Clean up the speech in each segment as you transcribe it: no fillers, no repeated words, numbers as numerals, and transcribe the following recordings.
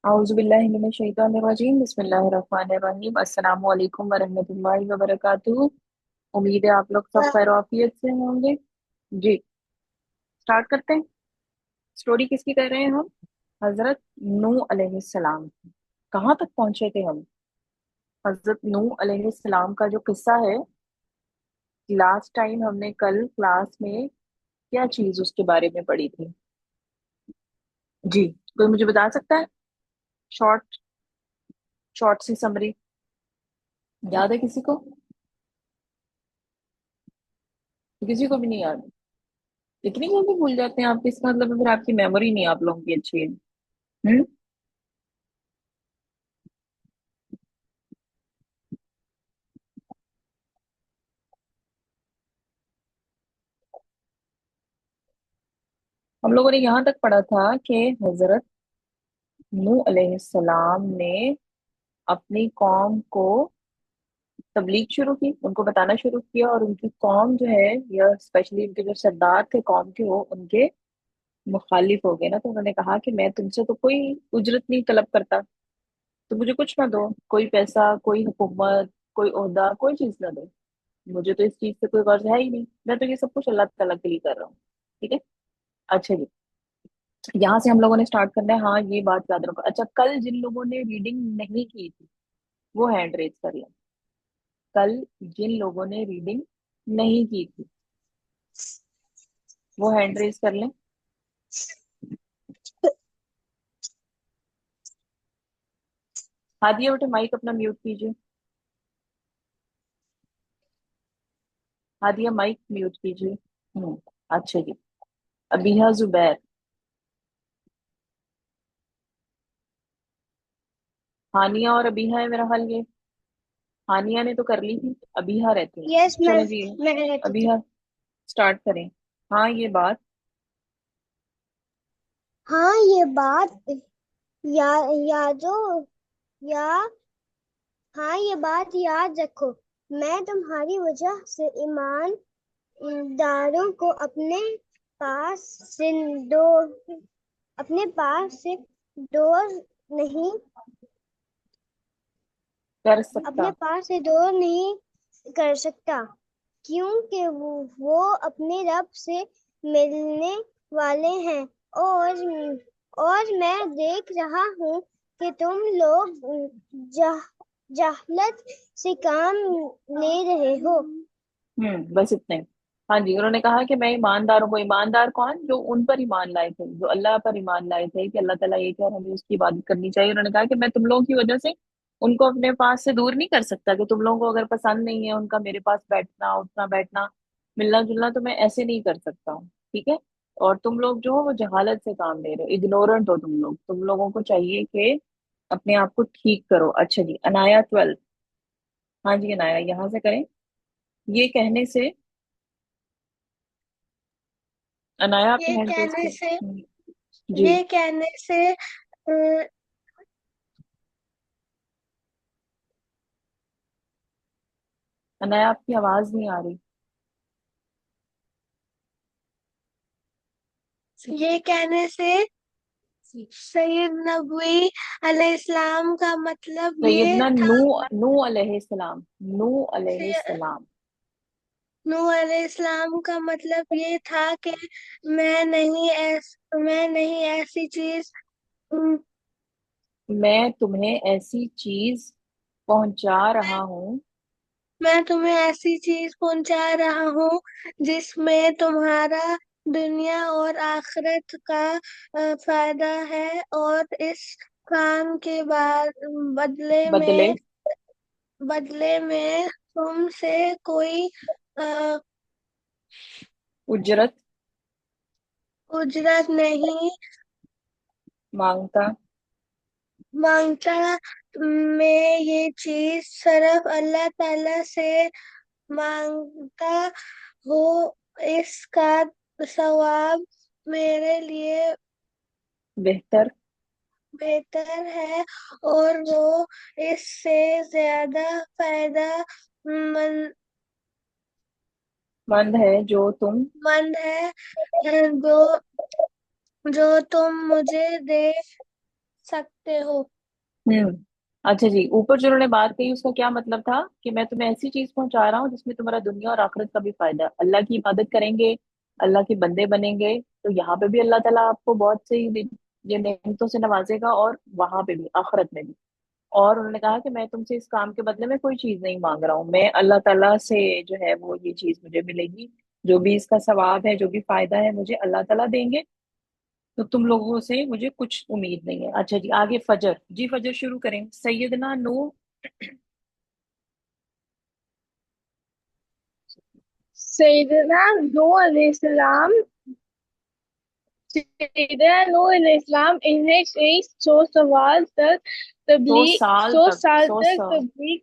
औज़ुबिल्लाहि मिनश्शैतानिर्रजीम बिस्मिल्लाहिर्रहमानिर्रहीम अस्सलामु अलैकुम वरहमतुल्लाहि वबरकातुहू। उम्मीद है आप लोग सब खैर आफियत से होंगे। जी, स्टार्ट करते हैं। स्टोरी किसकी कर रहे हैं हम? हजरत नूह अलैहिस्सलाम। कहाँ तक पहुंचे थे हम? हजरत नूह अलैहिस्सलाम का जो किस्सा है, लास्ट टाइम हमने कल क्लास में क्या चीज उसके बारे में पढ़ी थी? जी, कोई मुझे बता सकता है? शॉर्ट शॉर्ट सी समरी याद है किसी को? किसी को भी नहीं याद? इतनी जल्दी भूल जाते हैं आप? इसका मतलब है फिर आपकी मेमोरी नहीं आप लोगों की अच्छी है। हम्म। हम लोगों ने यहाँ तक पढ़ा था कि हजरत नूह अलैहिस्सलाम ने अपनी कौम को तबलीग शुरू की, उनको बताना शुरू किया, और उनकी कौम जो है, या स्पेशली उनके जो सरदार थे कौम के, वो उनके मुखालिफ हो गए ना। तो उन्होंने कहा कि मैं तुमसे तो कोई उजरत नहीं तलब करता, तो मुझे कुछ ना दो, कोई पैसा, कोई हुकूमत, कोई ओहदा, कोई चीज ना दो। मुझे तो इस चीज से कोई गर्ज है ही नहीं, मैं तो ये सब कुछ अल्लाह ताला के लिए कर रहा हूँ। ठीक है। अच्छा जी, यहाँ से हम लोगों ने स्टार्ट करना है। हाँ, ये बात याद रखो। अच्छा, कल जिन लोगों ने रीडिंग नहीं की थी वो हैंड रेज कर लें। कल जिन लोगों ने रीडिंग नहीं की थी वो हैंड रेज कर लें। हादिया बेटे, माइक अपना म्यूट कीजिए। हादिया, माइक म्यूट कीजिए। अच्छा जी। अबीहा जुबैर। हानिया और अबीहा है मेरा ख्याल ये। हानिया ने तो कर ली थी, अबीहा रहती है। यस मैं चले जी, मैं रहती थी। अबीहा स्टार्ट करें। हाँ ये बात। हाँ ये बात या यादो या हाँ ये बात याद रखो। मैं तुम्हारी वजह से ईमानदारों को पास से दो अपने पास से दूर नहीं कर अपने सकता। पास से दूर नहीं कर सकता, क्योंकि वो अपने रब से मिलने वाले हैं। और और मैं देख रहा हूँ कि तुम लोग जा, जाहलत से काम ले रहे हो। बस इतने। हाँ जी, उन्होंने कहा कि मैं ईमानदारों को, ईमानदार कौन? जो उन पर ईमान लाए थे, जो अल्लाह पर ईमान लाए थे कि अल्लाह ताला एक है और हमें उसकी इबादत करनी चाहिए। उन्होंने कहा कि मैं तुम लोगों की वजह से उनको अपने पास से दूर नहीं कर सकता, कि तुम लोगों को अगर पसंद नहीं है उनका मेरे पास बैठना, उठना, बैठना, मिलना जुलना, तो मैं ऐसे नहीं कर सकता हूँ। ठीक है। और तुम लोग जो हो वो जहालत से काम ले रहे हो, इग्नोरेंट हो तुम लोगों को चाहिए कि अपने आप को ठीक करो। अच्छा जी, अनाया 12। हाँ जी अनाया, यहाँ से करें। ये कहने से, अनाया आपने ये हैंड रेस कहने किया। से जी। ये कहने से अनाया आपकी आवाज नहीं आ रही। ये कहने से सैयद नबी अलैहिस्सलाम का मतलब ये सैयदना था। नू, नू अलैहिस्सलाम, नू अलैहिस्सलाम। नूह अलैहिस्सलाम का मतलब ये था कि मैं नहीं ऐसी चीज मैं तुम्हें ऐसी चीज पहुंचा रहा हूँ। मैं तुम्हें ऐसी चीज पहुंचा रहा हूँ जिसमें तुम्हारा दुनिया और आखिरत का फायदा है, और इस काम के बाद बदले बदले में तुमसे कोई अ, उजरत उजरत नहीं मांगता। मांगता। मैं ये चीज सिर्फ अल्लाह ताला से मांगता हूँ। इसका सवाब मेरे लिए बेहतर बेहतर है, और वो इससे ज्यादा फायदा मंद मंद है जो तुम मंद है जो जो तुम मुझे दे सकते हो। हम्म। अच्छा जी, ऊपर जो उन्होंने बात कही उसका क्या मतलब था कि मैं तुम्हें ऐसी चीज पहुंचा रहा हूँ जिसमें तुम्हारा दुनिया और आखिरत का भी फायदा है। अल्लाह की इबादत करेंगे, अल्लाह के बंदे बनेंगे, तो यहाँ पे भी अल्लाह ताला आपको बहुत सी ये नेमतों से नवाजेगा, और वहां पे भी, आखिरत में भी। और उन्होंने कहा कि मैं तुमसे इस काम के बदले में कोई चीज नहीं मांग रहा हूँ, मैं अल्लाह ताला से जो है वो ये चीज मुझे मिलेगी, जो भी इसका सवाब है, जो भी फायदा है, मुझे अल्लाह ताला देंगे। तो तुम लोगों से मुझे कुछ उम्मीद नहीं है। अच्छा जी, आगे फजर जी, फजर शुरू करें। सैयदना नूह। सैयदना नूह अलैहिस्सलाम सैयदना नूह अलैहिस्सलाम इन्हें कई सौ तबलीग साल सौ तक, साल सौ तक सौ तबलीग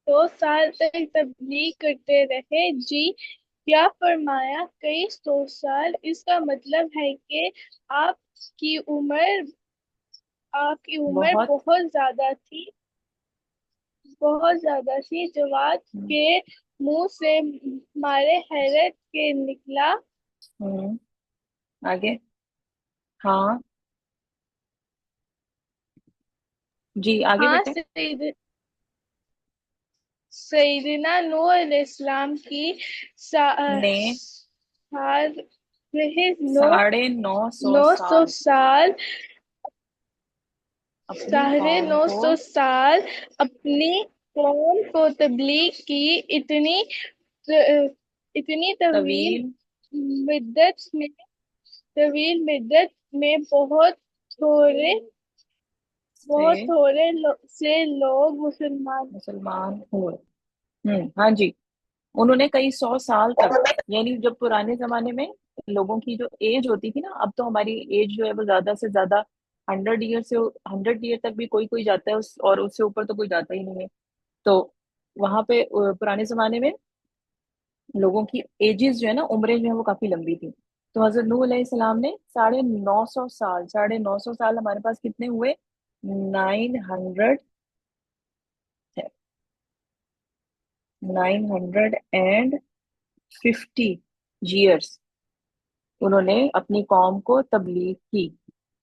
100 साल तक तबलीग करते रहे जी। क्या फरमाया? कई 100 साल, इसका मतलब है कि आपकी उम्र आपकी उम्र बहुत। बहुत ज्यादा थी। जवाब के मुंह से मारे हैरत के निकला। हम्म। आगे। हाँ जी, आगे हाँ, बेटे। सैयदना नूह अलैहिस्सलाम की ने साल महज नौ 950 नौ सौ साल साल अपनी साढ़े कौम नौ को सौ साल अपनी कौम को तबलीग की। इतनी तवील मुद्दत में तवील मुद्दत में थोड़े से बहुत थोड़े से लोग मुसलमान। मुसलमान हुए। हाँ जी। उन्होंने कई 100 साल तक, यानी जब पुराने जमाने में लोगों की जो एज होती थी ना, अब तो हमारी एज जो है वो ज्यादा से ज्यादा 100 ईयर से 100 ईयर तक भी कोई कोई जाता है, और उससे ऊपर तो कोई जाता ही नहीं है। तो वहां पे पुराने जमाने में लोगों की एजेस जो है ना, उम्रें जो है वो काफी लंबी थी। तो हजरत नूह अलैहि सलाम ने 950 साल, 950 साल हमारे पास कितने हुए? 950 ईयर्स उन्होंने अपनी कौम को तबलीग की।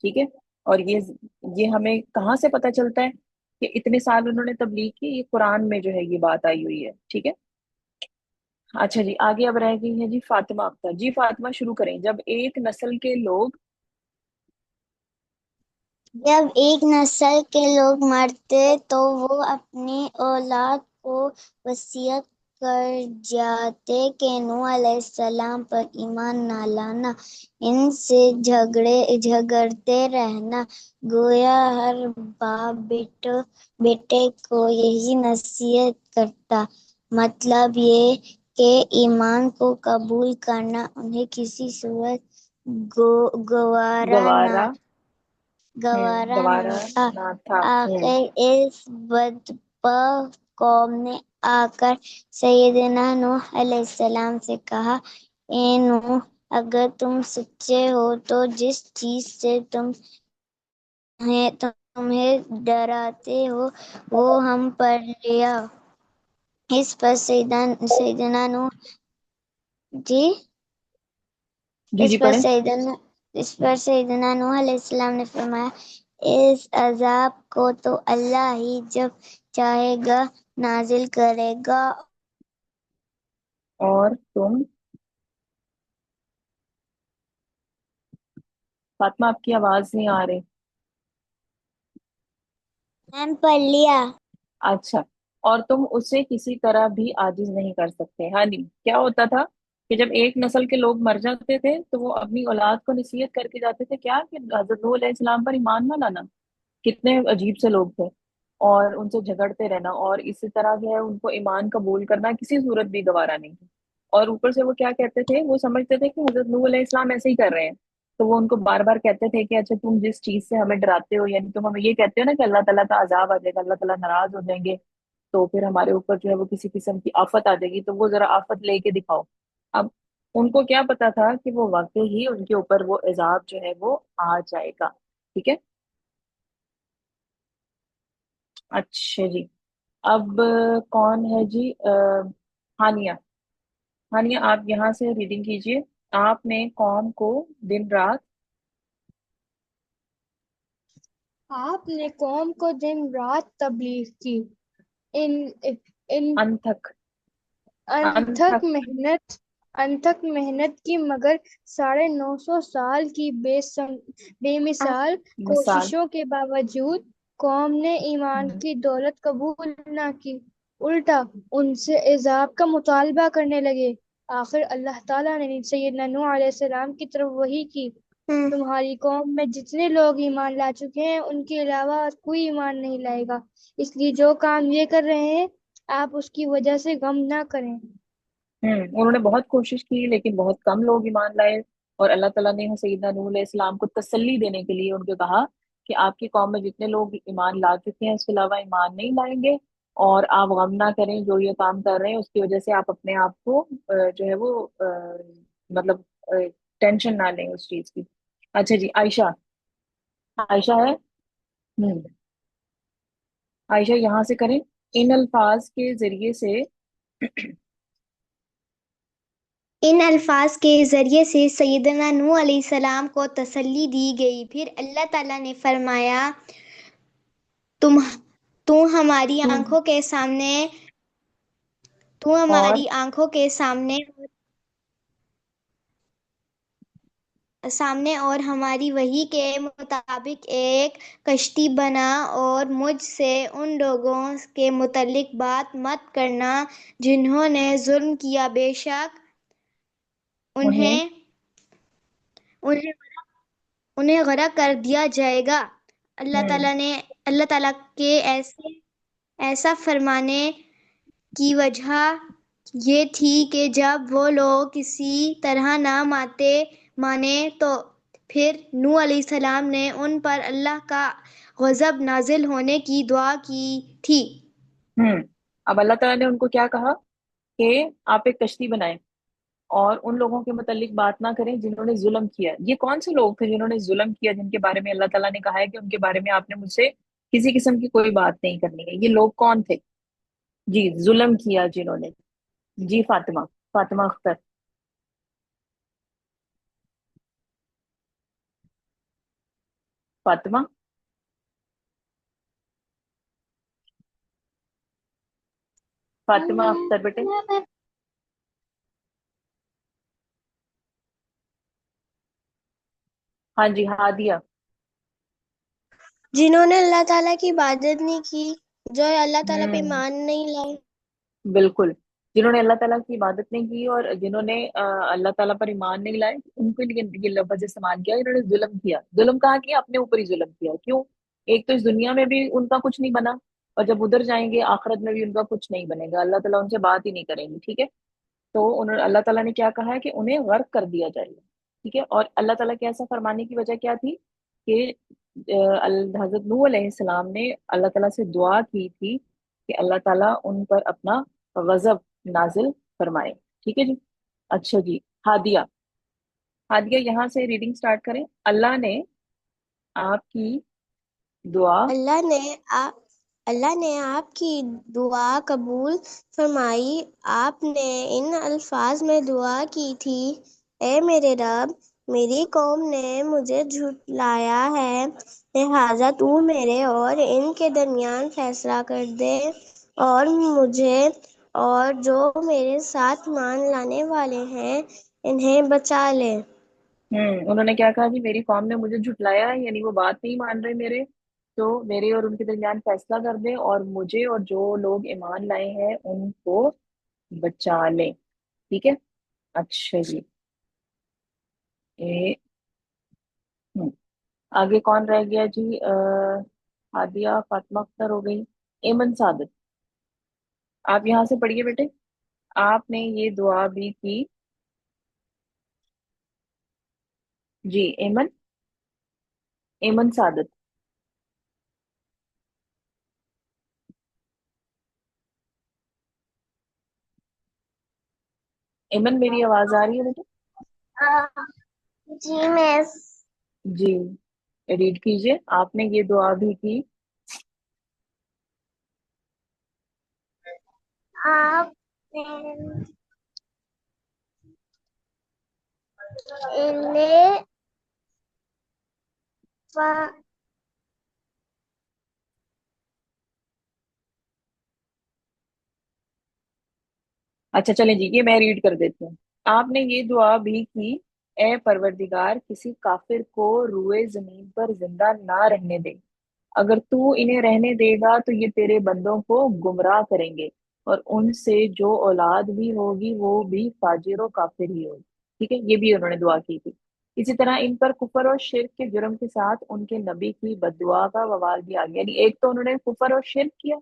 ठीक है। और ये हमें कहाँ से पता चलता है कि इतने साल उन्होंने तबलीग की? ये कुरान में जो है ये बात आई हुई है। ठीक है। अच्छा जी, आगे अब रह गई है जी फातिमा अख्तर जी। फातिमा शुरू करें। जब एक नस्ल के लोग जब एक नस्ल के लोग मरते तो वो अपनी औलाद को वसीयत कर जाते कि नूह अलैहिस्सलाम पर ईमान न लाना, इनसे झगड़ते रहना। गोया हर बाप बेटे को यही नसीहत करता। मतलब ये कि ईमान को कबूल करना उन्हें किसी सूरत गवारा गवारा। न गवारा गवारा न था। ना था। आखिर इस बदबख्त कौम ने आकर सैयदना नूह अलैहिस्सलाम से कहा, ए नूह, अगर तुम सच्चे हो तो जिस चीज से तुम्हें डराते हो वो हम पर ले आओ। इस पर सैयदना नूह जी जी इस जी पर पढ़े। सैयदना इस पर सैयदना नूह अलैहिस्सलाम ने फरमाया, इस अजाब को तो अल्लाह ही जब चाहेगा नाजिल करेगा। और तुम, फातिमा आपकी आवाज नहीं आ रही। मैम पढ़ लिया। अच्छा। और तुम उसे किसी तरह भी आजिज नहीं कर सकते। हाँ नहीं, क्या होता था कि जब एक नस्ल के लोग मर जाते थे तो वो अपनी औलाद को नसीहत करके जाते थे क्या, कि हजरत नूह अलैहि सलाम पर ईमान ना लाना। कितने अजीब से लोग थे। और उनसे झगड़ते रहना, और इसी तरह जो है उनको ईमान कबूल करना किसी सूरत भी गवारा नहीं था। और ऊपर से वो क्या कहते थे, वो समझते थे कि हजरत नूह अलैहि सलाम ऐसे ही कर रहे हैं। तो वो उनको बार बार कहते थे कि अच्छा, तुम जिस चीज से हमें डराते हो, यानी तुम हमें ये कहते हो ना कि अल्लाह ताला का अजाब आ जाएगा, अल्लाह ताला नाराज हो जाएंगे, तो फिर हमारे ऊपर जो है वो किसी किस्म की आफत आ जाएगी, तो वो जरा आफत लेके दिखाओ। अब उनको क्या पता था कि वो वाकई ही उनके ऊपर वो अजाब जो है वो आ जाएगा। ठीक है। अच्छा जी। अब कौन है जी? हानिया। हानिया, आप यहाँ से रीडिंग कीजिए। आपने कौम को दिन रात आपने कौम को दिन रात तबलीग की। इन इन अनथक। अनथक अनथक। मेहनत अनथक मेहनत की, मगर 950 साल की बेमिसाल मिसाल। कोशिशों के बावजूद कौम ने ईमान हम्म। की दौलत कबूल न की। उल्टा उनसे इजाब का मुतालबा करने लगे। आखिर अल्लाह ताला ने सैयदना नूह अलैहिस्सलाम की तरफ वही की, तुम्हारी कौम में जितने लोग ईमान ला चुके हैं उनके अलावा और कोई ईमान नहीं लाएगा, इसलिए जो काम ये कर रहे हैं आप उसकी वजह से गम ना करें। उन्होंने बहुत कोशिश की लेकिन बहुत कम लोग ईमान लाए। और अल्लाह ताला ने सैयदना नूह अलैहिस्सलाम को तसल्ली देने के लिए उनको कहा कि आपकी कौम में जितने लोग ईमान ला चुके हैं उसके अलावा ईमान नहीं लाएंगे। और आप गम ना करें, जो ये काम कर रहे हैं उसकी वजह से आप अपने आप को जो है वो मतलब टेंशन ना लें उस चीज की। अच्छा जी, आयशा। आयशा है। हम्म। आयशा यहाँ से करें। इन अल्फाज के जरिए से। इन अल्फाज के ज़रिए से सैयदना नूह अलैहिस्सलाम को तसल्ली दी गई। फिर अल्लाह ताला ने फरमाया, तुम तू हमारी हम्म। आंखों के सामने तू और हमारी आंखों के सामने सामने और हमारी वही के मुताबिक एक कश्ती बना, और मुझसे उन लोगों के मुतल्लिक बात मत करना जिन्होंने जुल्म किया। बेशक उन्हें। उन्हें उन्हें उन्हें गरक कर दिया जाएगा। अल्लाह हम्म। ताला ने अल्लाह ताला के ऐसा फरमाने की वजह ये थी कि जब वो लोग किसी तरह ना माने तो फिर नूह अलैहिस्सलाम ने उन पर अल्लाह का गजब नाजिल होने की दुआ की थी। हम्म। अब अल्लाह ताला ने उनको क्या कहा कि आप एक कश्ती बनाएं और उन लोगों के मुतालिक बात ना करें जिन्होंने जुल्म किया। ये कौन से लोग थे जिन्होंने जुल्म किया, जिनके बारे में अल्लाह ताला ने कहा है कि उनके बारे में आपने मुझसे किसी किस्म की कोई बात नहीं करनी है? ये लोग कौन थे? जी, जुल्म किया जिन्होंने। जी, फातिमा। फातिमा अख्तर। फातिमा। फातिमा अख्तर बेटे। हाँ जी, हादिया। जिन्होंने अल्लाह ताला की इबादत नहीं की, जो अल्लाह ताला पे हम्म। ईमान नहीं लाए। बिल्कुल। जिन्होंने अल्लाह ताला की इबादत नहीं की और जिन्होंने अल्लाह ताला पर ईमान नहीं लाए, उनके लिए ये लफ्ज इस्तेमाल किया, इन्होंने जुल्म किया। जुल्म कहाँ किया? अपने ऊपर ही जुल्म किया। क्यों? एक तो इस दुनिया में भी उनका कुछ नहीं बना, और जब उधर जाएंगे आखिरत में भी उनका कुछ नहीं बनेगा, अल्लाह ताला उनसे बात ही नहीं करेंगे। ठीक है। तो उन्होंने, अल्लाह ताला ने क्या कहा है कि उन्हें गर्क कर दिया जाएगा। ठीक है। और अल्लाह ताला के ऐसा फरमाने की वजह क्या थी कि हजरत नूह अलैहिस्सलाम ने अल्लाह ताला से दुआ की थी कि अल्लाह ताला उन पर अपना गजब नाजिल फरमाए। ठीक है जी। अच्छा जी, हादिया। हादिया यहाँ से रीडिंग स्टार्ट करें। अल्लाह ने आपकी दुआ। अल्लाह ने आ, अल्लाह ने आपकी दुआ कबूल फरमाई। आपने इन अल्फाज में दुआ की थी, ए मेरे रब, मेरी कौम ने मुझे झुटलाया है, लिहाजा तू मेरे और इनके दरमियान फैसला कर दे, और मुझे और जो मेरे साथ मान लाने वाले हैं इन्हें बचा ले। उन्होंने क्या कहा जी? मेरी कौम ने मुझे झुटलाया है, यानी वो बात नहीं मान रहे मेरे। तो मेरे और उनके दरमियान फैसला कर दे और मुझे और जो लोग ईमान लाए हैं उनको बचा ले। ठीक है। अच्छा जी। ए, हम्म, आगे कौन रह गया जी? हादिया, फातिमा अख्तर हो गई। एमन सादत। आप यहाँ से पढ़िए बेटे। आपने ये दुआ भी की। जी, एमन। एमन सादत। एमन, मेरी आवाज आ रही है बेटे? जी मैं जी, रीड कीजिए। आपने ये दुआ भी की। आप इन्हें अच्छा चलें जी, ये मैं रीड कर देती हूँ। आपने ये दुआ भी की, ए परवरदिगार, किसी काफिर को रुए जमीन पर जिंदा ना रहने दे। अगर तू इन्हें रहने देगा तो ये तेरे बंदों को गुमराह करेंगे, और उनसे जो औलाद भी होगी वो भी फाजिर और काफिर ही होगी। ठीक है, ये भी उन्होंने दुआ की थी। इसी तरह इन पर कुफर और शिर्क के जुर्म के साथ उनके नबी की बद्दुआ का वबाल भी आ गया। यानी एक तो उन्होंने कुफर और शिर्क किया,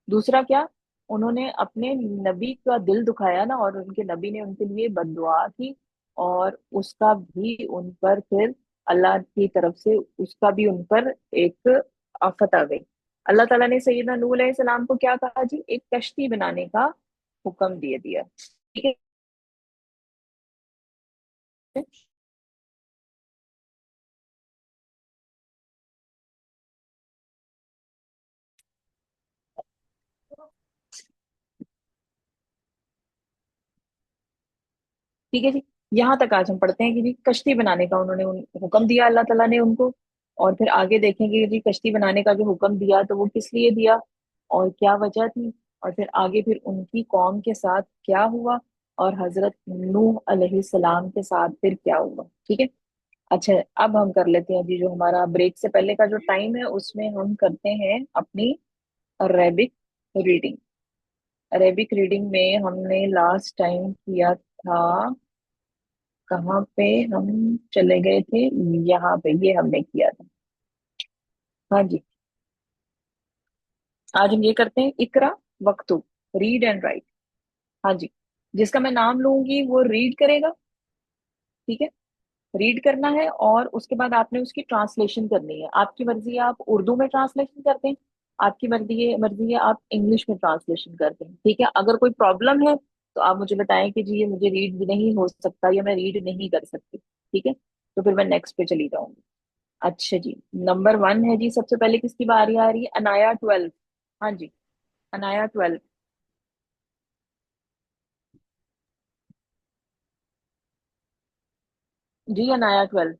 दूसरा क्या, उन्होंने अपने नबी का दिल दुखाया ना, और उनके नबी ने उनके लिए बद्दुआ की, और उसका भी उन पर फिर अल्लाह की तरफ से उसका भी उन पर एक आफत आ गई। अल्लाह ताला ने सैयदना नूह अलैहिस्सलाम को क्या कहा जी, एक कश्ती बनाने का हुक्म दे दिया। ठीक है, ठीक है जी। यहाँ तक आज हम पढ़ते हैं कि जी कश्ती बनाने का उन्होंने हुक्म दिया अल्लाह ताला ने उनको। और फिर आगे देखेंगे कि जी कश्ती बनाने का जो हुक्म दिया तो वो किस लिए दिया और क्या वजह थी, और फिर आगे फिर उनकी कौम के साथ क्या हुआ, और हजरत नूह अलैहिस्सलाम के साथ फिर क्या हुआ। ठीक है। अच्छा, अब हम कर लेते हैं जी, जो हमारा ब्रेक से पहले का जो टाइम है उसमें हम करते हैं अपनी अरेबिक रीडिंग। अरेबिक रीडिंग में हमने लास्ट टाइम किया था, कहाँ पे हम चले गए थे, यहाँ पे ये हमने किया था। हाँ जी, आज हम ये करते हैं इकरा वक्तु, रीड एंड राइट। हाँ जी, जिसका मैं नाम लूंगी वो रीड करेगा। ठीक है, रीड करना है और उसके बाद आपने उसकी ट्रांसलेशन करनी है। आपकी मर्जी है आप उर्दू में ट्रांसलेशन करते हैं, आपकी मर्जी है आप इंग्लिश में ट्रांसलेशन करते हैं। ठीक है, अगर कोई प्रॉब्लम है तो आप मुझे बताएं कि जी ये मुझे रीड नहीं हो सकता या मैं रीड नहीं कर सकती। ठीक है, तो फिर मैं नेक्स्ट पे चली जाऊंगी। अच्छा जी, नंबर 1 है जी, सबसे पहले किसकी बारी आ रही है, अनाया 12। हाँ जी, अनाया 12। जी अनाया 12।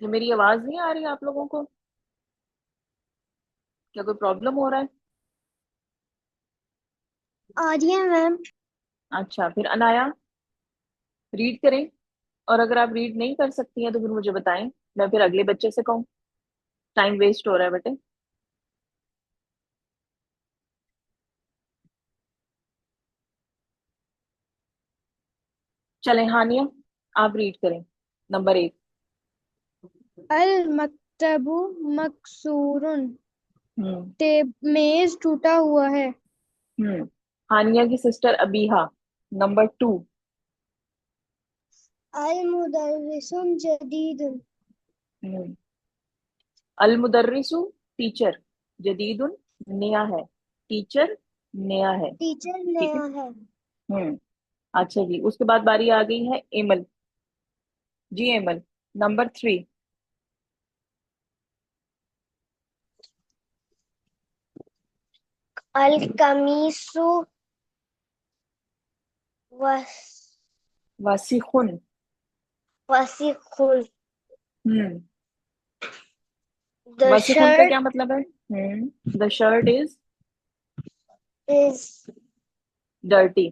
जी मेरी आवाज नहीं आ रही आप लोगों को, क्या कोई प्रॉब्लम हो रहा है? आ रही है मैम। अच्छा, फिर अनाया रीड करें, और अगर आप रीड नहीं कर सकती हैं तो फिर मुझे बताएं, मैं फिर अगले बच्चे से कहूँ, टाइम वेस्ट हो रहा है बेटे। चलें हानिया, आप रीड करें नंबर 1। अल मकतबु मकसूरुन। हम्म। मेज टूटा हुआ है। हम्म। हानिया की सिस्टर अबीहा, नंबर 2। अल मुदर्रिसुन जदीदुन। हम्म। अल मुदर्रिसु टीचर, जदीदुन नया है, टीचर नया है। टीचर ठीक है। नया है। हम्म। अच्छा जी, उसके बाद बारी आ गई है एमल। जी एमल, नंबर 3। अल कमीसु वस वासिखुन। वसीखुल। हम्म। द वासिखुन का शर्ट क्या मतलब है? The shirt is is dirty.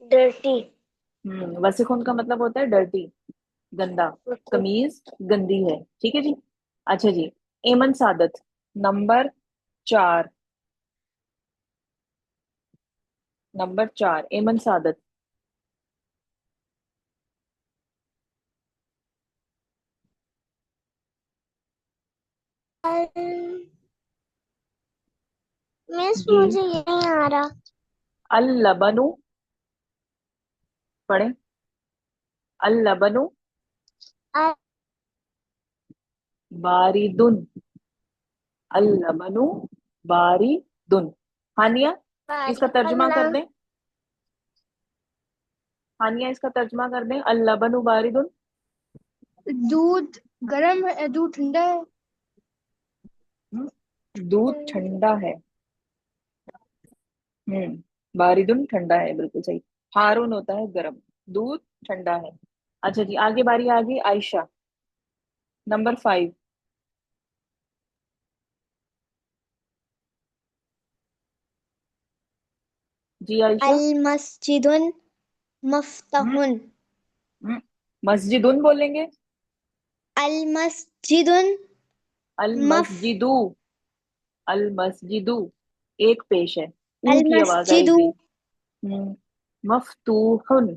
Dirty. वसीखुन का मतलब होता है डर्टी, गंदा। कमीज गंदी है। ठीक है जी। अच्छा जी, एमन सादत, नंबर 4। नंबर 4 एमन सादत। मिस जी, मुझे ये नहीं आ रहा। अल लबनु, पढ़े, अल लबनु अल बारिदुन, अल लबनु बारिदुन। हानिया, इसका तर्जुमा अगला कर दें। हानिया, इसका तर्जुमा कर दें, अल लबनु बारिदुन। दूध गर्म है, दूध ठंडा है। दूध ठंडा है। बारिदुन ठंडा है, बिल्कुल सही। हारून होता है गर्म, दूध ठंडा है। अच्छा जी, आगे बारी आ गई आयशा, नंबर 5। जी आयशा। अल मस्जिदुन हम्म मफ्तहुन। हम्म, मस्जिदुन बोलेंगे। अल मस्जिदुन अल मफ मस्जिदू। अल मस्जिदू, एक पेश है, ऊ अल की आवाज मस्जिदु आएगी। हम्म मफ्तूहुन।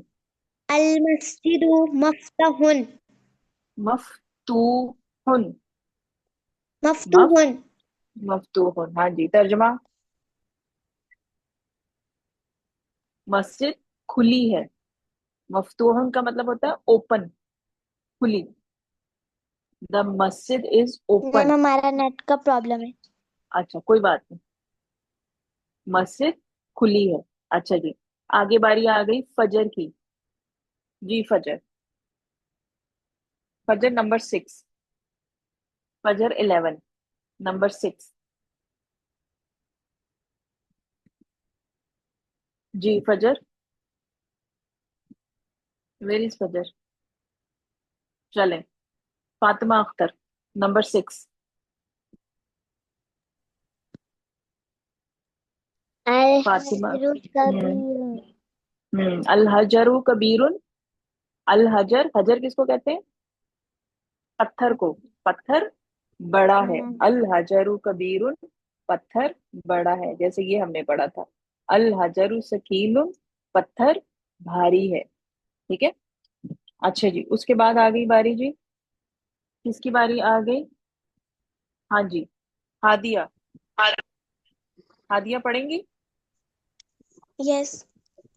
अल मस्जिदु मफ्तहुन। मफ्तूहुन। मफ मफ्तूहुन। मफ्तूहुन, हाँ जी, तर्जमा। मस्जिद खुली है। मफ्तूहन का मतलब होता है ओपन, खुली। द मस्जिद इज मैम ओपन। हमारा नेट का प्रॉब्लम है। अच्छा, कोई बात नहीं। मस्जिद खुली है। अच्छा जी, आगे बारी आ गई फजर की। जी फजर। फजर नंबर 6। फजर 11, नंबर 6। जी फजर। वेर इज फजर? चलें। फातिमा अख्तर, नंबर 6। अल फातिमा। हजरु कबीरुन। अल हजरु कबीरुन। अल हजर, हजर किसको कहते हैं? पत्थर को। पत्थर बड़ा है। अल हजरु कबीरुन, पत्थर बड़ा है, जैसे ये हमने पढ़ा था। अल हजरु सकीलुन, पत्थर भारी है। ठीक है। अच्छा जी, उसके बाद आ गई बारी जी। किसकी बारी आ गई? हाँ जी, हादिया। हादिया पढ़ेंगी। यस।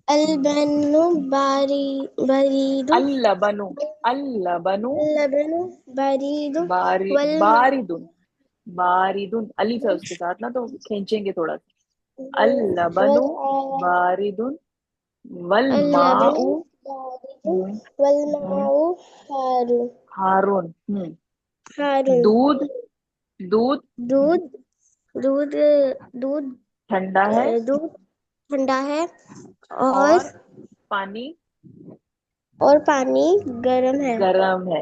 हम्म अलबनु बारी बरीदु। अल्लबनु। अल्लबनु लबनु बरीदु। वल बारिदुन। बारिदुन अलीफ है उसके साथ ना, तो खींचेंगे थोड़ा सा। वल अल्लबनु बारिदुन वल लबनु माउ। बारीदु। हम्म वल हम्म, माउ हारून। हारून। हारून। दूध। दूध दूध दूध दूध ठंडा है दूध ठंडा है। और और पानी और पानी गर्म है। गरम है।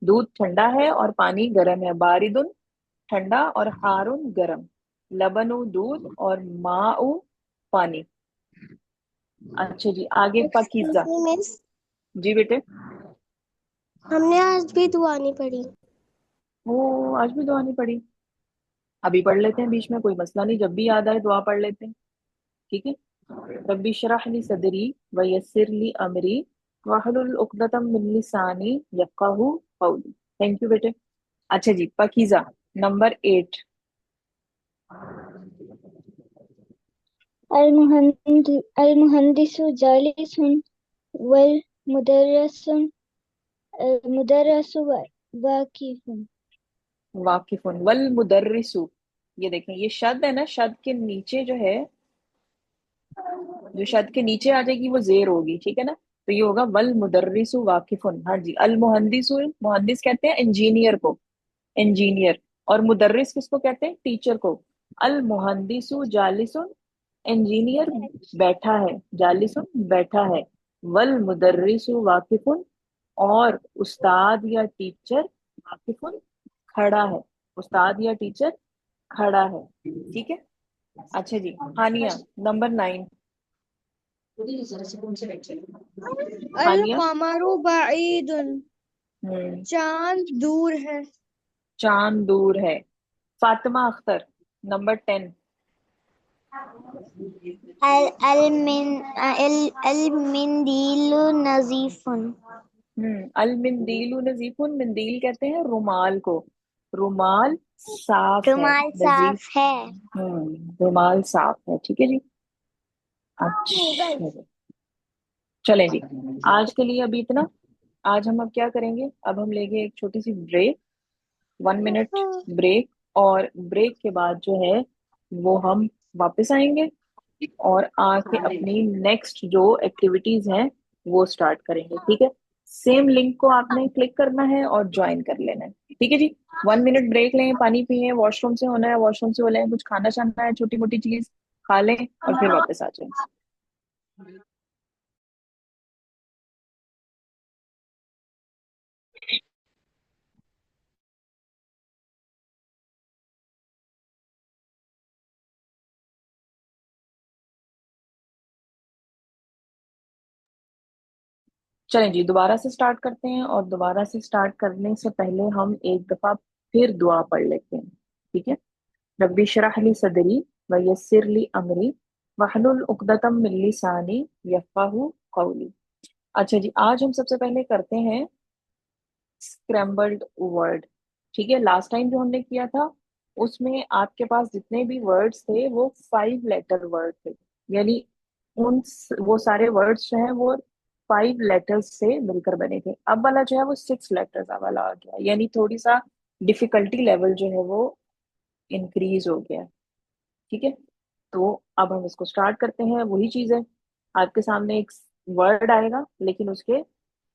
दूध ठंडा है और पानी गरम है। बारिदुन ठंडा और हारून गरम। लबनु दूध और माऊ पानी। अच्छा जी, आगे एक्सक्यूज पाकीज़ा। मी मिस। जी बेटे। हमने आज भी दुआ नहीं पढ़ी। वो आज भी दुआ नहीं पड़ी? अभी पढ़ लेते हैं, बीच में कोई मसला नहीं, जब भी याद आए दुआ पढ़ लेते हैं। ठीक है। रब्बी शरह ली सदरी व यस्सिर ली अमरी वहलुल उक़दतम मिन लिसानी यफ़क़हू क़ौली। थैंक यू बेटे। अच्छा जी, पाकीज़ा, नंबर 8। अलमुहंदिसु जालिसुन वल मुदर्रिसुन मुदर्रिसु वाकिफुन। वाकिफुन वल मुदर्रिसु। ये देखें, ये शद है ना, शद के नीचे जो है, जो शद के नीचे आ जाएगी वो जेर होगी, ठीक है ना। तो ये होगा वल मुदर्रिसु वाकिफुन। हाँ जी, अल मुहंदिसु, मुहंदिस कहते हैं इंजीनियर को, इंजीनियर। और मुदर्रिस किसको कहते हैं? टीचर को। अल मुहंदिसु जालिसुन, इंजीनियर बैठा है, जालिसुन बैठा है। वल मुदर्रिसु वाकिफुन, और उस्ताद या टीचर वाकिफुन खड़ा है। उस्ताद या टीचर खड़ा है। ठीक है। अच्छा जी, हानिया, नंबर 9। अल हानिया। कमरु बईदुन। हम्म चांद दूर है। चांद दूर है। फातिमा अख्तर, नंबर 10। अल अल मिन अल अल मिंदीलु नजीफुन। अल मिंदीलु नजीफुन, मिंदील कहते हैं रुमाल को। रुमाल साफ है। रुमाल नजीफ। साफ है। रुमाल साफ है, ठीक है जी। अच्छा जी, चलें जी, आज के लिए अभी इतना। आज हम अब क्या करेंगे, अब हम लेंगे एक छोटी सी ब्रेक, 1 मिनट ब्रेक। और ब्रेक के बाद जो है वो हम वापस आएंगे और आके अपनी नेक्स्ट जो एक्टिविटीज हैं वो स्टार्ट करेंगे। ठीक है। सेम लिंक को आपने क्लिक करना है और ज्वाइन कर लेना है। ठीक है जी। 1 मिनट ब्रेक लें, पानी पिए, वॉशरूम से होना है वॉशरूम से हो लें, कुछ खाना छाना है, छोटी मोटी चीज खा लें और फिर वापस आ जाएं। चलें जी, दोबारा से स्टार्ट करते हैं, और दोबारा से स्टार्ट करने से पहले हम एक दफा फिर दुआ पढ़ लेते हैं, ठीक है। रब्बी शरह ली सदरी व यस्सिर ली अमरी वहलुल उक़दतम मिन लिसानी यफ़क़हू क़ौली। अच्छा जी, आज हम सबसे पहले करते हैं स्क्रैम्बल्ड वर्ड। ठीक है, लास्ट टाइम जो हमने किया था उसमें आपके पास जितने भी वर्ड्स थे वो 5 लेटर वर्ड थे, यानी वो सारे वर्ड्स जो हैं वो 5 लेटर्स से मिलकर बने थे। अब वाला जो है वो 6 लेटर्स वाला आ गया, यानी थोड़ी सा डिफिकल्टी लेवल जो है वो इंक्रीज हो गया है। ठीक है, तो अब हम इसको स्टार्ट करते हैं। वही चीज है, आपके सामने एक वर्ड आएगा, लेकिन उसके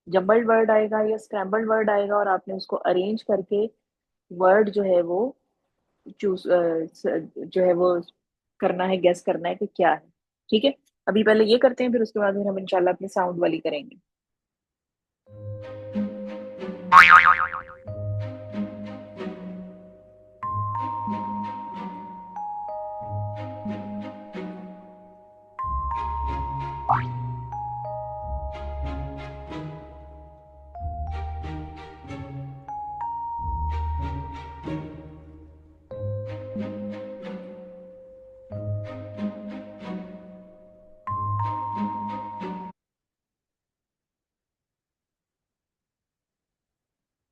जम्बल्ड वर्ड आएगा या स्क्रैम्बल्ड वर्ड आएगा, और आपने उसको अरेंज करके वर्ड जो है वो चूज जो है वो करना है, गेस करना है कि क्या है। ठीक है, अभी पहले ये करते हैं, फिर उसके बाद फिर हम इंशाल्लाह अपनी साउंड वाली करेंगे।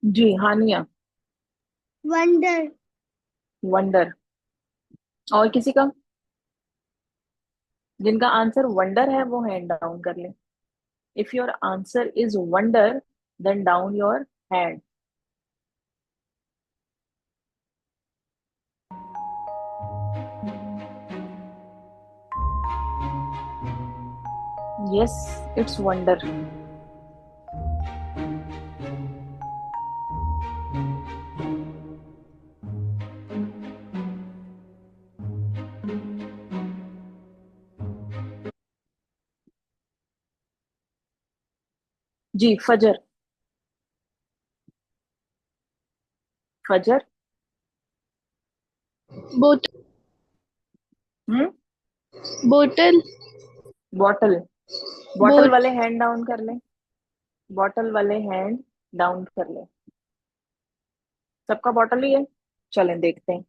जी, हानिया। वंडर। वंडर। और किसी का जिनका आंसर वंडर है वो हैंड डाउन कर ले। If your answer is wonder, then down your hand. Yes, it's wonder. जी, फजर। फजर। Boat hmm. बोतल। बॉटल। बॉटल बोट वाले हैंड डाउन कर ले। बॉटल वाले हैंड डाउन कर ले। सबका बॉटल ही है, चलें देखते हैं।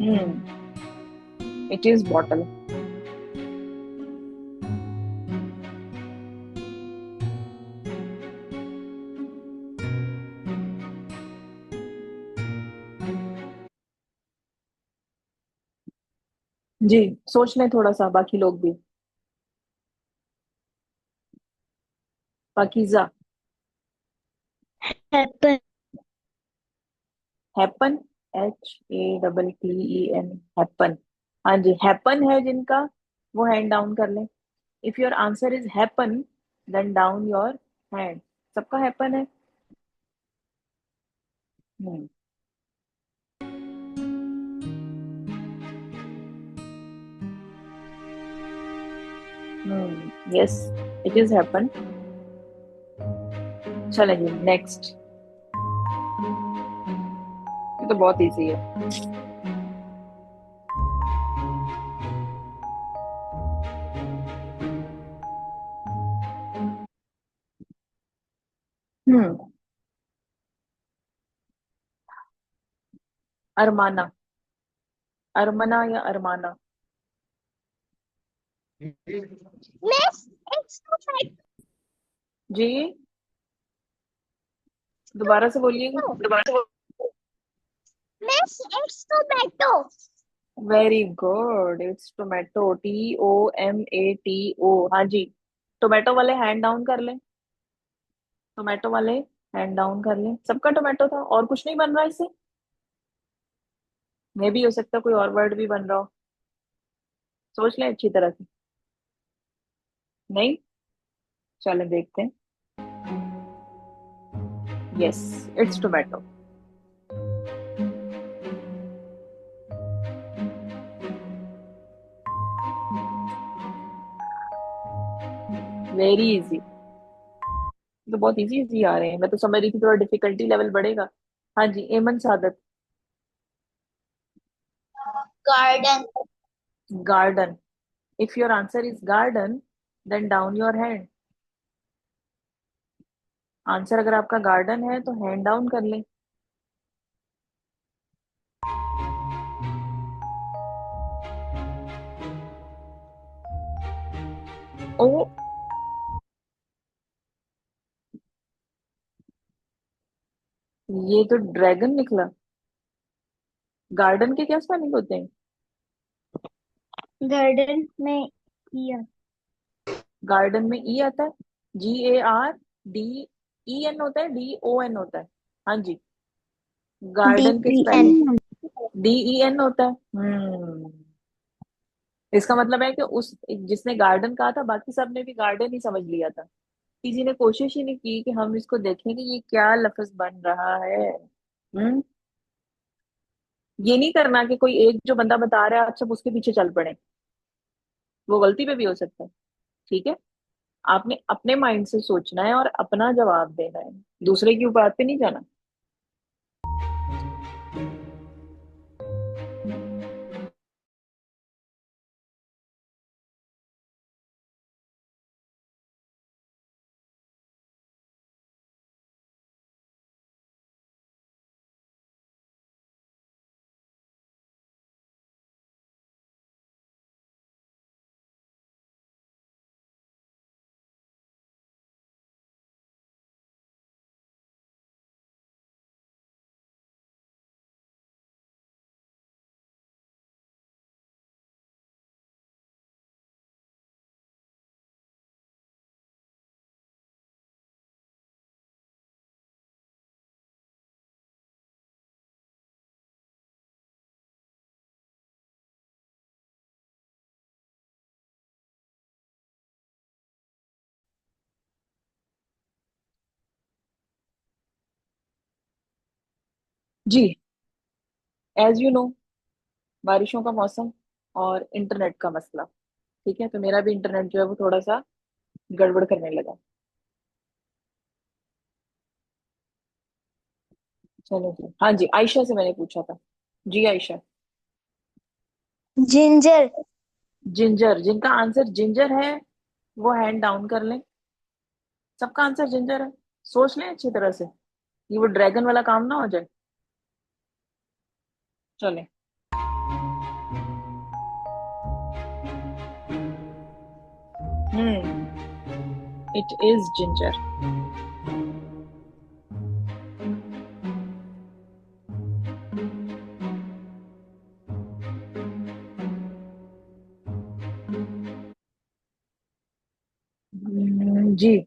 हम्म, इट इज बॉटल। जी, सोच लें थोड़ा सा, बाकी लोग भी। Pakeezah. Happen. Happen. HAPPEN। Happen. हाँ जी, हैपन है जिनका, वो हैंड डाउन कर लें। If your answer is happen, then down your hand. सबका हैपन है। Hmm. Yes, it is happen. चलें जी, नेक्स्ट। ये तो बहुत इजी है। हम्म। अरमाना। अरमना या अरमाना। मिस, इट्स जी, दोबारा से बोलिएगा। Tomato. Miss, it's tomato. Very good, it's tomato. TOMATO। हाँ जी, टोमेटो वाले हैंड डाउन कर लें। टोमेटो वाले हैंड डाउन कर लें। सबका टोमेटो था, और कुछ नहीं बन रहा इससे। मे भी हो सकता है कोई और वर्ड भी बन रहा हो, सोच लें अच्छी तरह से। नहीं, चलें देखते हैं। Yes, it's tomato. Very easy. तो बहुत इजी इजी आ रहे हैं, मैं तो समझ रही थी थोड़ा डिफिकल्टी लेवल बढ़ेगा। हाँ जी, Eman Saadat. Garden. Garden. If your answer is garden then down your hand. Answer अगर आपका गार्डन है तो हैंड डाउन कर लें। ओ, ये तो ड्रैगन निकला। गार्डन के क्या स्पेलिंग होते हैं? गार्डन में ईयर। गार्डन में ई आता है। GARDEN होता है, DON होता है। हाँ जी। डी गार्डन के ई एन। स्पेलिंग DEN होता है। इसका मतलब है कि उस जिसने गार्डन कहा था बाकी सब ने भी गार्डन ही समझ लिया था। किसी ने कोशिश ही नहीं की कि हम इसको देखें कि ये क्या लफ्ज बन रहा है। हम्म। ये नहीं करना कि कोई एक जो बंदा बता रहा है आप सब उसके पीछे चल पड़े। वो गलती पे भी हो सकता है। ठीक है। आपने अपने माइंड से सोचना है और अपना जवाब देना है। दूसरे की बात पे नहीं जाना। जी। एज यू नो, बारिशों का मौसम और इंटरनेट का मसला। ठीक है, तो मेरा भी इंटरनेट जो है वो थोड़ा सा गड़बड़ करने लगा। चलो जी, हाँ जी, आयशा से मैंने पूछा था। जी आयशा। जिंजर। जिंजर, जिनका आंसर जिंजर है वो हैंड डाउन कर लें। सबका आंसर जिंजर है। सोच लें अच्छी तरह से, ये वो ड्रैगन वाला काम ना हो जाए। चलें। हम्म। It is ginger. जी।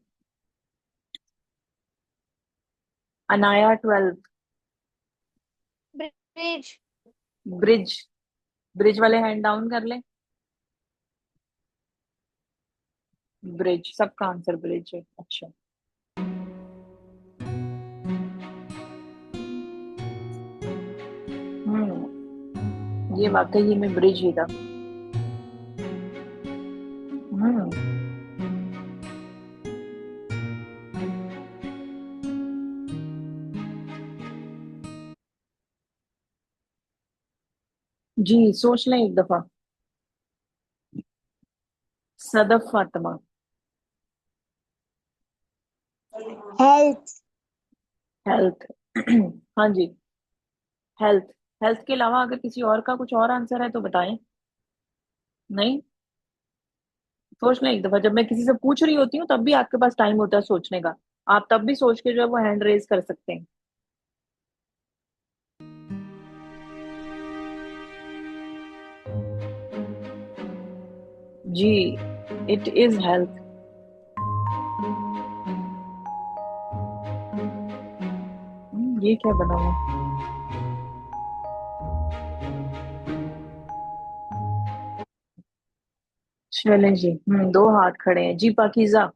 अनाया 12। ब्रिज। ब्रिज। ब्रिज वाले हैंड डाउन कर लें। ब्रिज, सबका आंसर ब्रिज है। अच्छा। ये वाकई में ब्रिज ही था। हम्म। जी, सोच लें एक दफा। सदफ फातिमा। हेल्थ। हेल्थ। हाँ जी। हेल्थ। हेल्थ के अलावा अगर किसी और का कुछ और आंसर है तो बताएं। नहीं। सोच लें एक दफा, जब मैं किसी से पूछ रही होती हूँ तब भी आपके पास टाइम होता है सोचने का। आप तब भी सोच के जो है वो हैंड रेज कर सकते हैं। जी, इट इज हेल्थ। ये क्या बना हुआ? चलें जी। दो हाथ खड़े हैं जी। Pakeeza.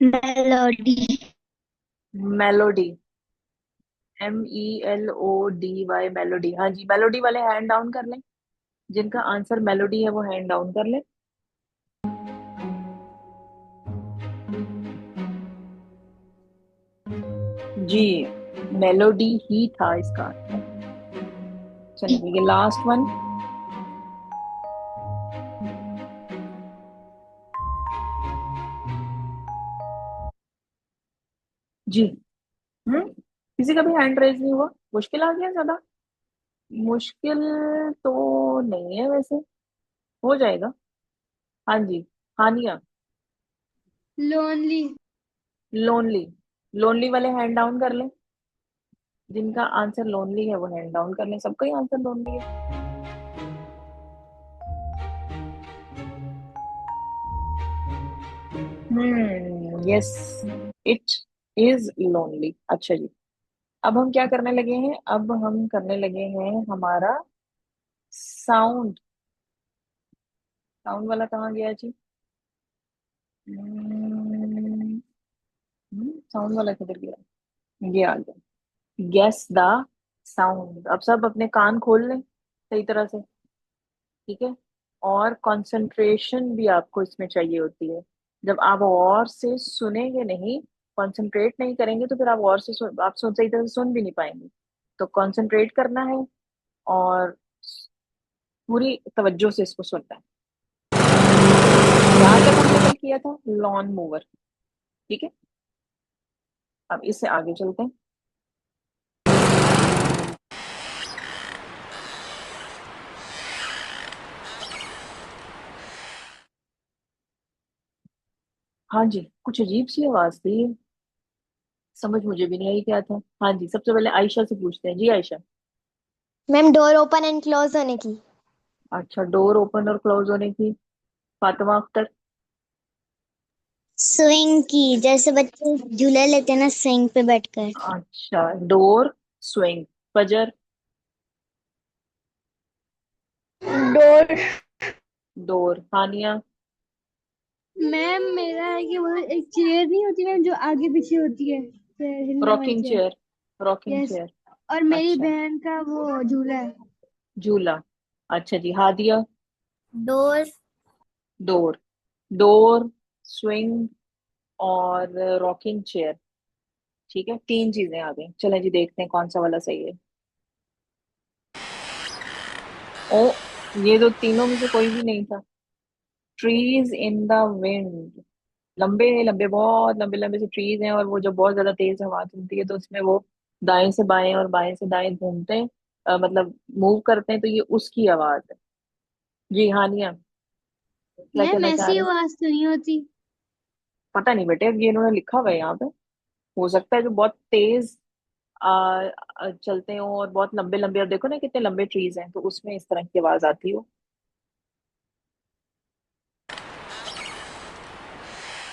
Melody. Melody. MELODY, melody. हाँ जी, मेलोडी वाले हैंड डाउन कर लें। जिनका आंसर मेलोडी है वो हैंड डाउन कर लें। जी, मेलोडी ही था इसका आंसर। चलिए ये लास्ट वन। जी। किसी का भी हैंड रेज नहीं हुआ? मुश्किल आ गया ज्यादा? मुश्किल तो नहीं है वैसे, हो जाएगा। हाँ जी। हानिया। लोनली। लोनली। लोनली वाले हैंड डाउन कर लें। जिनका आंसर लोनली है वो हैंड डाउन कर लें, सबका ही आंसर लोनली है। Yes, it is lonely. अच्छा जी। अब हम क्या करने लगे हैं? अब हम करने लगे हैं हमारा साउंड। साउंड वाला कहाँ गया जी? साउंड वाला किधर गया? ये आ गया। Guess the sound. अब सब अपने कान खोल लें सही तरह से, ठीक है? और कंसंट्रेशन भी आपको इसमें चाहिए होती है। जब आप और से सुनेंगे नहीं, कंसंट्रेट नहीं करेंगे, तो फिर आप और से आप सही तरह से सुन भी नहीं पाएंगे। तो कंसंट्रेट करना है और पूरी तवज्जो से इसको सुनना है। यहाँ तक हमने कल किया था लॉन मूवर, ठीक है? अब इससे आगे चलते हैं। हाँ जी, कुछ अजीब सी आवाज थी, समझ मुझे भी नहीं आई क्या था। हाँ जी, सबसे पहले आयशा से पूछते हैं। जी Ayesha. Ma'am door open and close होने की। अच्छा, डोर ओपन और क्लोज होने की। फातिमा अख्तर। स्विंग की, जैसे बच्चे झूला लेते हैं ना स्विंग पे बैठकर। अच्छा, डोर स्विंग। फजर। डोर। डोर। हानिया। मैम मेरा है कि वो एक चेयर नहीं होती मैम जो आगे पीछे होती है, फिर हिलने वाली rocking chair. Chair. Rocking yes. Chair. और मेरी अच्छा, बहन का वो झूला है। झूला। अच्छा जी, Hadiya. Door. Door. Door, swing और रॉकिंग चेयर। ठीक है, तीन चीजें आ गई। चलें जी, देखते हैं कौन सा वाला सही है। ओ, ये तो तीनों में से कोई भी नहीं था। Trees in the wind. लंबे लंबे, बहुत लंबे लंबे से ट्रीज हैं, और वो जब बहुत ज्यादा तेज हवा चलती है तो उसमें वो दाएं से बाएं और बाएं से दाएं घूमते हैं, मतलब मूव करते हैं, तो ये उसकी आवाज है। जी हानिया, क्या मैम कहना चाह ऐसी रहे हैं? आवाज तो नहीं होती। पता नहीं बेटे, अब ये इन्होंने लिखा हुआ है यहाँ पे। हो सकता है जो बहुत तेज चलते हो और बहुत लंबे लंबे, और देखो ना कितने लंबे ट्रीज हैं, तो उसमें इस तरह की आवाज आती हो।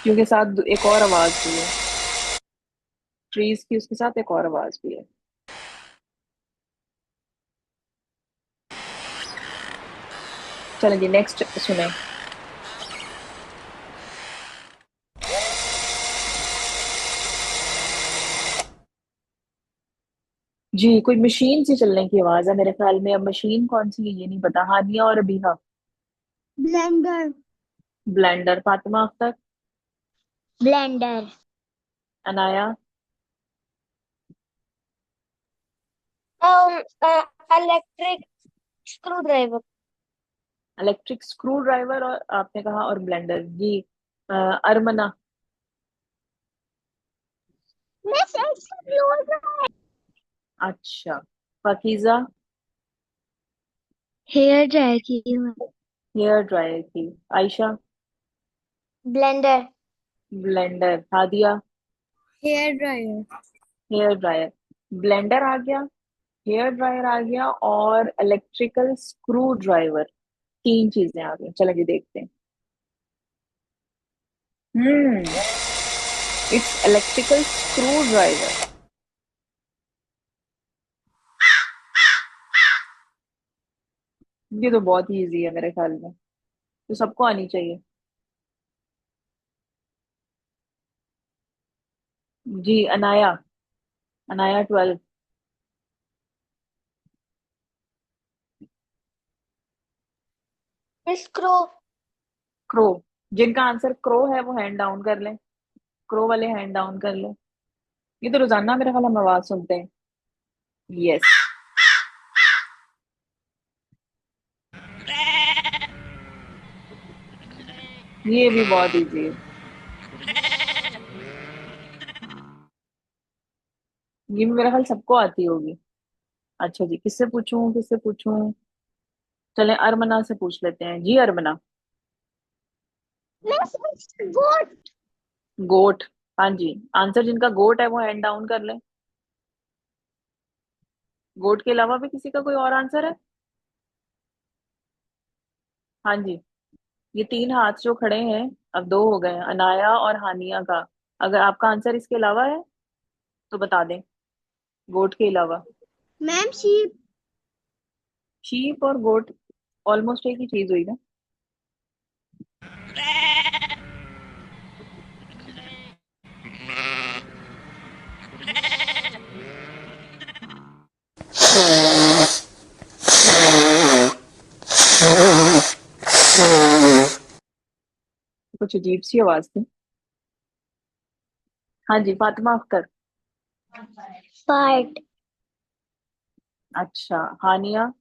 क्योंकि साथ एक और आवाज भी है, ट्रीज की, उसके साथ एक और आवाज भी है। चलें जी, नेक्स्ट सुने। जी, कोई मशीन से चलने की आवाज है मेरे ख्याल में। अब मशीन कौन सी है ये नहीं पता। हानिया और Abiha. Blender. Blender. Fatima Akhtar. Blender. Anaya. Electric screw driver. Electric screw driver, और आपने कहा और ब्लेंडर जी। अरमना। मैं सेक्शन क्लोज। अच्छा, पाकीजा। हेयर ड्रायर की। हेयर ड्रायर की। Ayesha. Blender. Blender. Hadiya. Hair dryer. Hair dryer. Blender आ गया, हेयर ड्रायर आ गया, और इलेक्ट्रिकल स्क्रू ड्राइवर। तीन चीजें आ गई। चलो जी देखते हैं। It's electrical screw driver. ये तो बहुत ही इजी है मेरे ख्याल में, तो सबको आनी चाहिए। जी अनाया। अनाया 12। स्क्रू। क्रो। जिनका आंसर क्रो है वो हैंड डाउन कर लें। क्रो वाले हैंड डाउन कर लें। ये तो रोजाना मेरे ख्याल हम आवाज सुनते हैं। यस, ये भी बहुत इजी है। ये मेरा ख्याल सबको आती होगी। अच्छा जी, किससे पूछूं किससे पूछूं? चलें अरमना से पूछ लेते हैं। जी अरमना। गोट। गोट। हाँ जी। आंसर जिनका गोट है वो हैंड डाउन कर ले। गोट के अलावा भी किसी का कोई और आंसर है? हाँ जी। ये तीन हाथ जो खड़े हैं, अब दो हो गए हैं, अनाया और हानिया का। अगर आपका आंसर इसके अलावा है तो बता दें, गोट के अलावा। Ma'am sheep. शीप और गोट ऑलमोस्ट एक ही चीज हुई ना। कुछ अजीब सी आवाज थी। हाँ जी फातिमा अख्तर। पार्ट। अच्छा हानिया।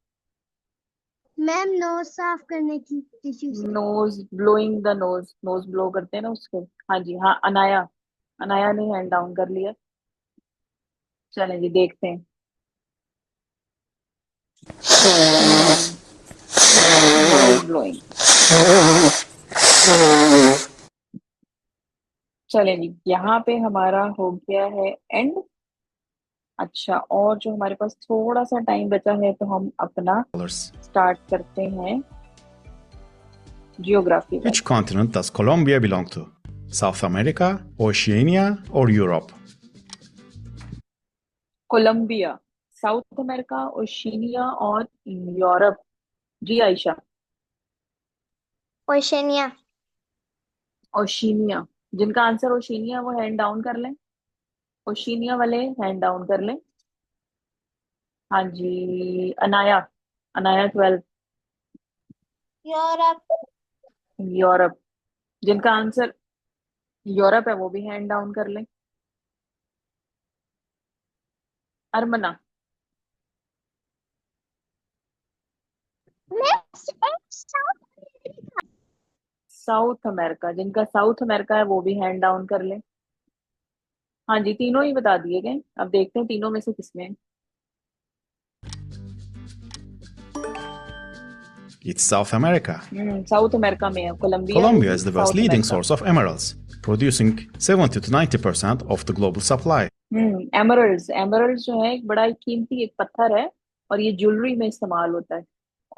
मैम नोज साफ करने की टिश्यू से। Nose blowing the nose, nose blow करते हैं ना उसको। हाँ जी। हाँ अनाया। अनाया ने हैंड डाउन कर लिया। चलें जी देखते हैं। Nose blowing. चलें जी, यहाँ पे हमारा हो गया है एंड। अच्छा, और जो हमारे पास थोड़ा सा टाइम बचा है तो हम अपना स्टार्ट करते हैं जियोग्राफी Which वाला। continent does Colombia belong to? South America, Oceania, or Europe? Colombia, south America, Oceania और यूरोप। जी आयशा। ओशनिया। ओशिनिया। जिनका आंसर ओशिनिया वो हैंड डाउन कर लें। ओशिनिया वाले हैंड डाउन कर लें। हाँ जी अनाया। अनाया 12। यूरोप। यूरोप। जिनका आंसर यूरोप है वो भी हैंड डाउन कर लें। अरमना। South America. जिनका साउथ अमेरिका है वो भी हैंड डाउन कर लें। हाँ जी तीनों ही बता दिए गए, अब देखते हैं तीनों में से किसमें है। It's South America. South America में है, Colombia is Colombia is the world's South leading America. source of emeralds, producing 70 to 90% of the global supply. Emeralds, emeralds जो है एक बड़ा ही कीमती एक पत्थर है, और ये ज्वेलरी में इस्तेमाल होता है।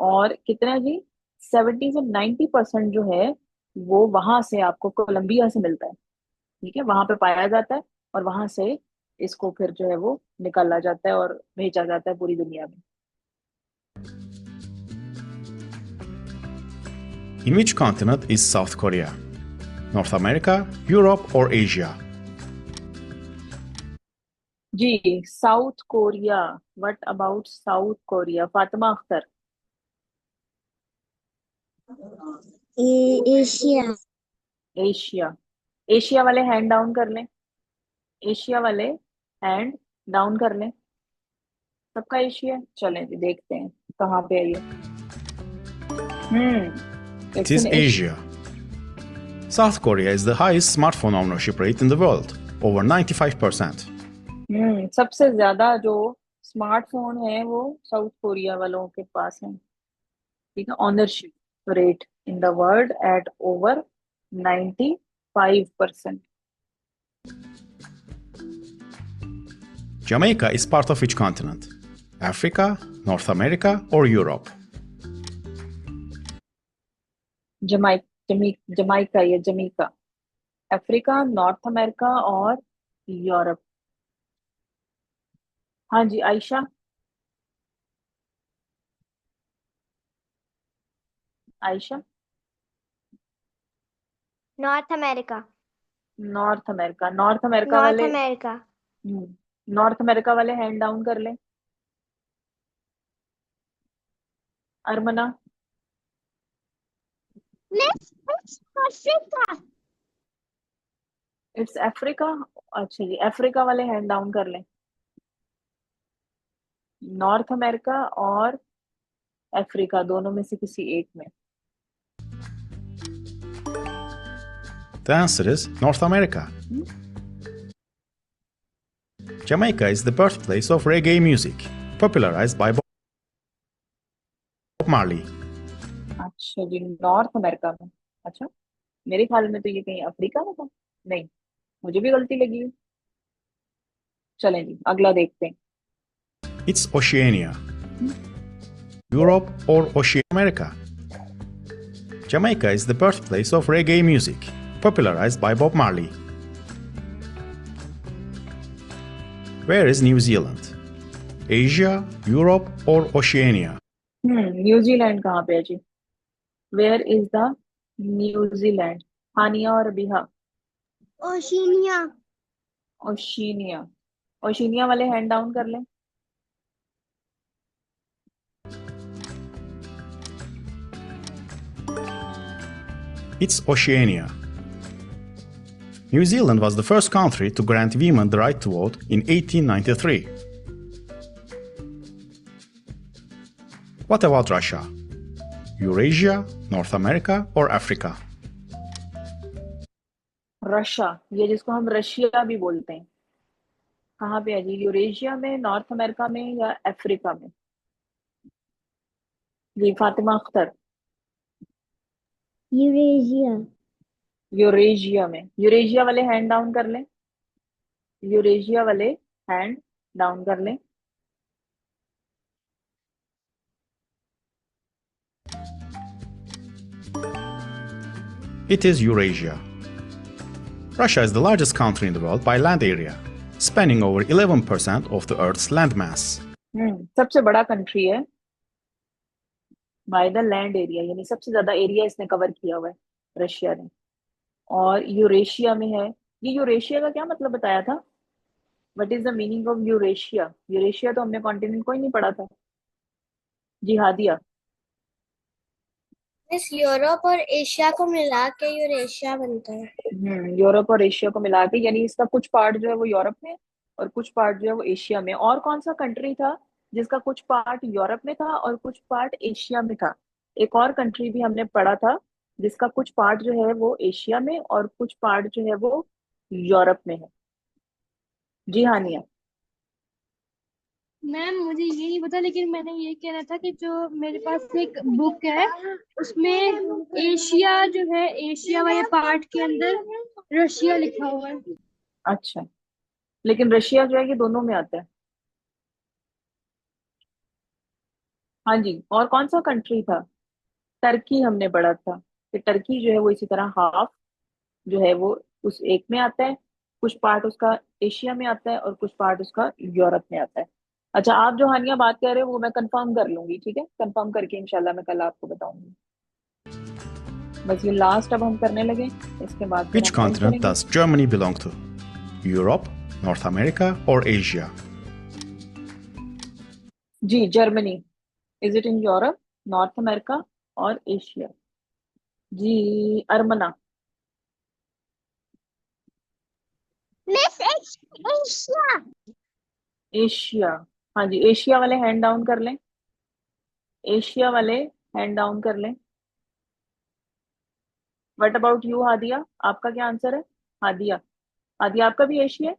और कितना जी, 70 से 90% जो है वो वहां से आपको कोलंबिया से मिलता है। ठीक है, वहां पे पाया जाता है, और वहां से इसको फिर जो है वो निकाला जाता है और भेजा जाता है पूरी दुनिया में। In which continent is South Korea? North America, Europe, or Asia? जी South Korea. What about South Korea? Fatima Akhtar. Asia. Asia. Asia वाले हैंड डाउन कर लें। एशिया वाले हैंड डाउन कर लें। सबका एशिया। चलें जी देखते हैं कहाँ पे है ये। It it's in is Asia. Asia. South Korea is the highest smartphone ownership rate in the world, over 95%. सबसे ज्यादा जो स्मार्टफोन है वो साउथ कोरिया वालों के पास है। ठीक है, ownership rate in the world at over 95%। Jamaica is part of which continent? Africa, North America, or Europe? Jamaica या जमीका। अफ्रीका, नॉर्थ अमेरिका और यूरोप। हाँ जी Ayesha. Ayesha. North America. North America. North America north वाले। America. North America वाले hand down कर लें। Armana. Africa. It's Africa. अच्छा जी, अफ्रीका वाले हैंड डाउन कर लें। नॉर्थ अमेरिका और अफ्रीका दोनों में से किसी एक में। The answer is North America. Jamaica is the birthplace of reggae music, popularized by Bob Marley. अच्छा जी, नॉर्थ अमेरिका में। अच्छा, मेरे ख्याल में तो ये कहीं अफ्रीका में था। नहीं, मुझे भी गलती लगी। चलें जी, अगला देखते हैं। It's Oceania. Europe or Oceania America. Jamaica is the birthplace of reggae music, popularized by Bob Marley. Where is New Zealand? Asia, Europe or Oceania? New Zealand कहाँ पे है जी? Where is the New Zealand? Haniya और अबिहा। ओशिनिया। ओशिनिया। ओशिनिया वाले hand down कर लें। It's Oceania. New Zealand was the first country to grant women the right to vote in 1893. What about Russia? Eurasia, North America or Africa? Russia, ये जिसको हम Russia भी बोलते हैं, कहाँ पे है जी? यूरेशिया में, नॉर्थ अमेरिका में या अफ्रीका में? जी फातिमा अख्तर। यूरेशिया। यूरेशिया में। यूरेशिया वाले हैंड डाउन कर लें। यूरेशिया वाले हैंड डाउन कर लें। It is Eurasia. Russia is the largest country in the world by land area, spanning over 11% of the Earth's landmass. सबसे बड़ा कंट्री है बाय द लैंड एरिया, यानी सबसे ज्यादा एरिया इसने कवर किया हुआ है रशिया ने। और यूरेशिया में है। ये यूरेशिया का क्या मतलब बताया था? What is the meaning of Eurasia? Eurasia तो हमने कॉन्टिनेंट को ही नहीं पढ़ा था। जी हादिया। इस यूरोप और एशिया को मिला के यूरेशिया बनता है। यूरोप और एशिया को मिला के, यानी इसका कुछ पार्ट जो है वो यूरोप में और कुछ पार्ट जो है वो एशिया में। और कौन सा कंट्री था जिसका कुछ पार्ट यूरोप में था और कुछ पार्ट एशिया में था? एक और कंट्री भी हमने पढ़ा था जिसका कुछ पार्ट जो है वो एशिया में और कुछ पार्ट जो है वो यूरोप में है। जी हानिया। मैम मुझे ये नहीं पता, लेकिन मैंने ये कहना था कि जो मेरे पास एक बुक है उसमें एशिया जो है, एशिया वाले पार्ट के अंदर रशिया लिखा हुआ है। अच्छा, लेकिन रशिया जो है ये दोनों में आता है। हाँ जी, और कौन सा कंट्री था? टर्की हमने पढ़ा था कि टर्की जो है वो इसी तरह हाफ जो है वो उस एक में आता है, कुछ पार्ट उसका एशिया में आता है और कुछ पार्ट उसका यूरोप में आता है। अच्छा, आप जो हानिया बात कर रहे हो वो मैं कंफर्म कर लूंगी, ठीक है? कंफर्म करके इंशाल्लाह मैं कल आपको बताऊंगी। बस ये लास्ट अब हम करने लगे, इसके बाद फिर Which हम end continent करेंगे। does Germany belong to? Europe, North America or Asia? जी Germany. Is it in Europe, north America और एशिया? जी अरमना। Miss Asia. एशिया। हाँ जी, एशिया वाले हैंड डाउन कर लें। एशिया वाले हैंड डाउन कर लें। व्हाट अबाउट यू हादिया, आपका क्या आंसर है? हादिया, हादिया आपका भी एशिया है?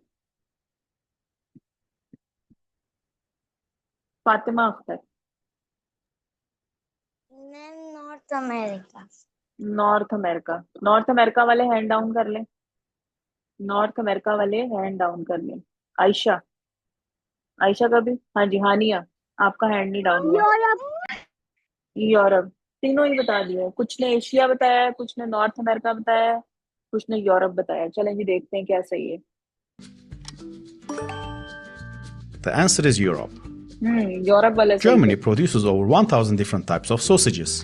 Fatima Akhtar. Ma'am north America. North America. North America वाले हैंड डाउन कर लें। नॉर्थ अमेरिका वाले हैंड डाउन कर लें। आयशा। आयशा का भी? हाँ जी हानिया, आपका हैंड नहीं डाउन हुआ। यूरोप। यूरोप। तीनों ही बता दिए, कुछ ने एशिया बताया, कुछ ने नॉर्थ अमेरिका बताया, कुछ ने यूरोप बताया। चलें जी देखते हैं क्या सही है। The answer is Europe. Europe वाला सही Germany है। produces over 1,000 different types of sausages.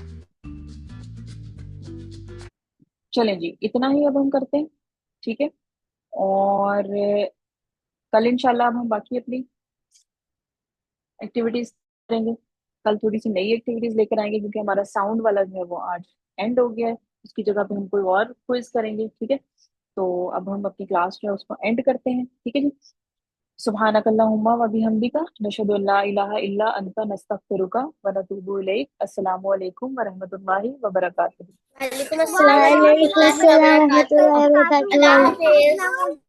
चलें जी, इतना ही अब हम करते हैं, ठीक है? और कल इंशाल्लाह अब हम बाकी अपनी एक्टिविटीज करेंगे। कल थोड़ी सी नई एक्टिविटीज लेकर आएंगे क्योंकि हमारा साउंड वाला जो है वो आज एंड हो गया है। उसकी जगह पे हम कोई और क्विज करेंगे, ठीक है? तो अब हम अपनी क्लास जो है उसको एंड करते हैं, ठीक है जी? सुब्हानकल्लाहुम्मा व बिहम्दिका नशहदु अल्ला इलाहा इल्ला अंता नस्तगफिरुका व नतूबु इलैक। अस्सलामु अलैकुम व रहमतुल्लाहि व बरकातुहू। वालेकुम अस्सलाम। वालेकुम अस्सलाम। अल्लाह हाफिज।